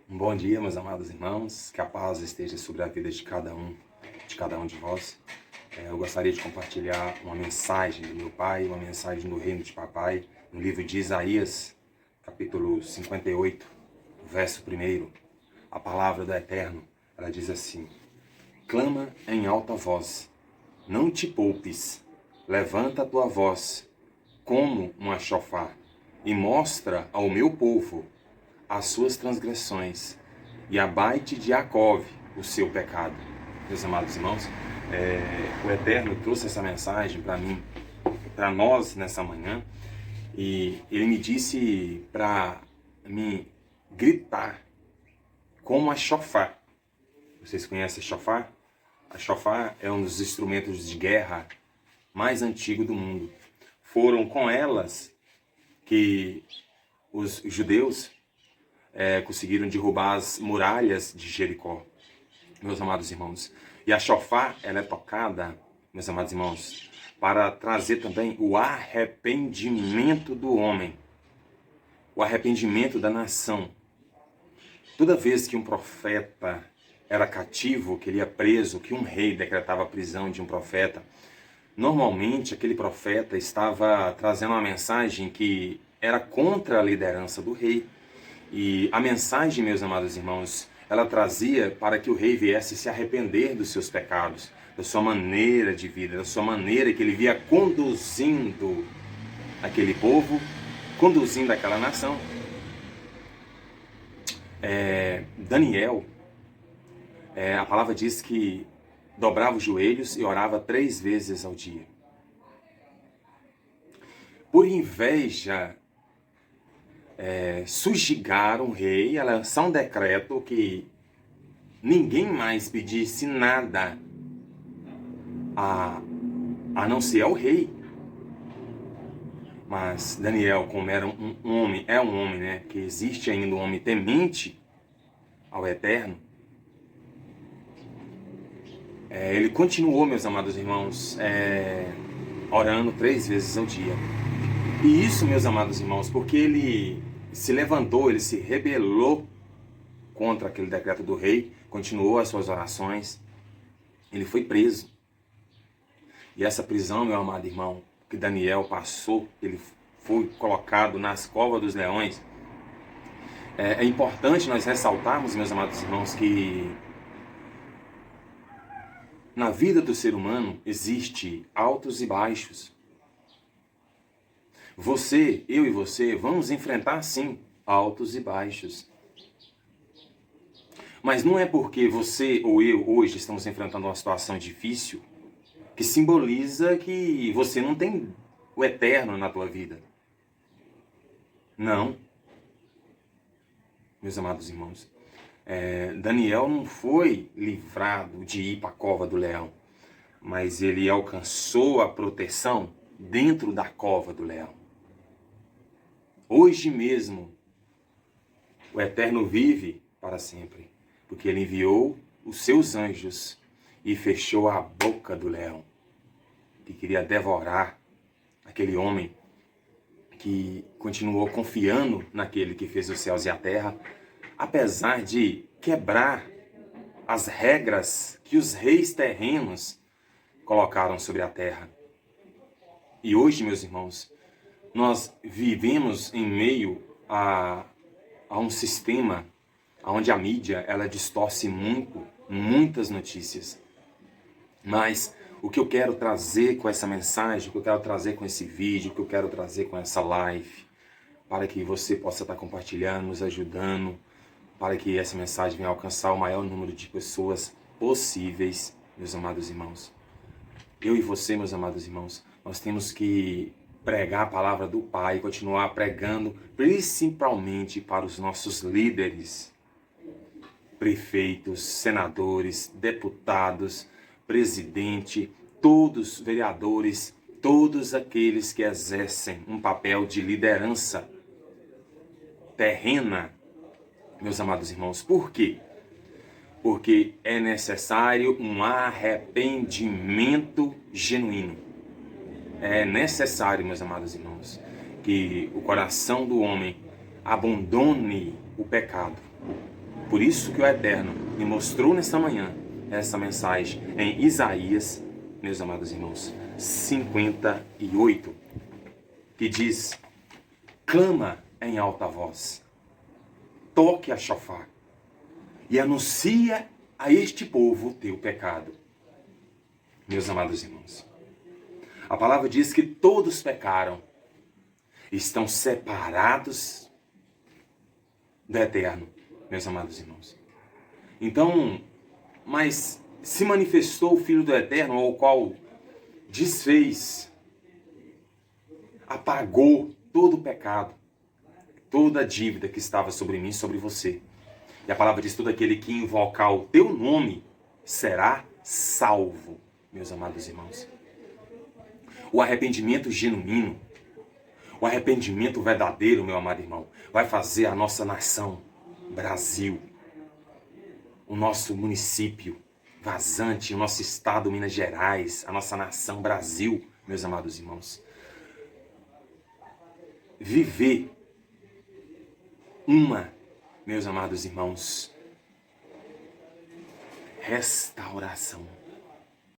Um bom dia, meus amados irmãos, que a paz esteja sobre a vida de cada um de vós. Eu gostaria de compartilhar uma mensagem do meu pai, uma mensagem do reino de papai, no livro de Isaías, capítulo 58, verso 1. A palavra do Eterno, ela diz assim: clama em alta voz, não te poupes, levanta a tua voz como uma chofar, e mostra ao meu povo as suas transgressões, e abate de Jacove o seu pecado. Meus amados irmãos, o Eterno trouxe essa mensagem para mim, para nós nessa manhã, e ele me disse para me gritar como a chofar. Vocês conhecem a chofar? A chofar é um dos instrumentos de guerra mais antigos do mundo. Foram com elas que os judeus conseguiram derrubar as muralhas de Jericó, meus amados irmãos. E a chofar, ela é tocada, meus amados irmãos, para trazer também o arrependimento do homem, o arrependimento da nação. Toda vez que um profeta era cativo, que ele ia preso, que um rei decretava a prisão de um profeta, normalmente aquele profeta estava trazendo uma mensagem que era contra a liderança do rei. E a mensagem, meus amados irmãos, ela trazia para que o rei viesse se arrepender dos seus pecados, da sua maneira de vida, da sua maneira que ele via conduzindo aquele povo, conduzindo aquela nação. Daniel, a palavra diz que dobrava os joelhos e orava 3 vezes ao dia. Por inveja, subjugaram o rei a lançar um decreto que ninguém mais pedisse nada a não ser ao rei. Mas Daniel, como era um homem, né? Que existe ainda um homem temente ao Eterno, ele continuou, meus amados irmãos, orando 3 vezes ao dia. E isso, meus amados irmãos, porque ele se levantou, ele se rebelou contra aquele decreto do rei, continuou as suas orações, ele foi preso. E essa prisão, meu amado irmão, que Daniel passou, ele foi colocado nas covas dos leões. É importante nós ressaltarmos, meus amados irmãos, que na vida do ser humano existe altos e baixos. Você, eu e você, vamos enfrentar sim altos e baixos. Mas não é porque você ou eu hoje estamos enfrentando uma situação difícil que simboliza que você não tem o eterno na tua vida. Não. Meus amados irmãos, Daniel não foi livrado de ir para a cova do leão, mas ele alcançou a proteção dentro da cova do leão. Hoje mesmo, o Eterno vive para sempre, porque ele enviou os seus anjos e fechou a boca do leão, que queria devorar aquele homem que continuou confiando naquele que fez os céus e a terra, apesar de quebrar as regras que os reis terrenos colocaram sobre a terra. E hoje, meus irmãos, nós vivemos em meio a um sistema onde a mídia ela distorce muitas notícias. Mas o que eu quero trazer com essa mensagem, o que eu quero trazer com esse vídeo, o que eu quero trazer com essa live, para que você possa estar compartilhando, nos ajudando, para que essa mensagem venha alcançar o maior número de pessoas possíveis, meus amados irmãos. Eu e você, meus amados irmãos, nós temos que pregar a palavra do Pai, continuar pregando, principalmente para os nossos líderes, prefeitos, senadores, deputados, presidente, todos vereadores, todos aqueles que exercem um papel de liderança terrena, meus amados irmãos. Por quê? Porque é necessário um arrependimento genuíno. É necessário, meus amados irmãos, que o coração do homem abandone o pecado Por isso que o Eterno me mostrou nesta manhã essa mensagem em Isaías, meus amados irmãos, 58, que diz: clama em alta voz, toque a chofar e anuncia a este povo o teu pecado. Meus amados irmãos, a palavra diz que todos pecaram, estão separados do Eterno, meus amados irmãos. Então, mas se manifestou o Filho do Eterno, ao qual desfez, apagou todo o pecado, toda a dívida que estava sobre mim e sobre você. E a palavra diz: todo aquele que invocar o teu nome será salvo, meus amados irmãos. O arrependimento genuíno, o arrependimento verdadeiro, meu amado irmão, vai fazer a nossa nação, Brasil, o nosso município Vazante, o nosso estado, Minas Gerais, a nossa nação, Brasil, meus amados irmãos, viver meus amados irmãos, restauração.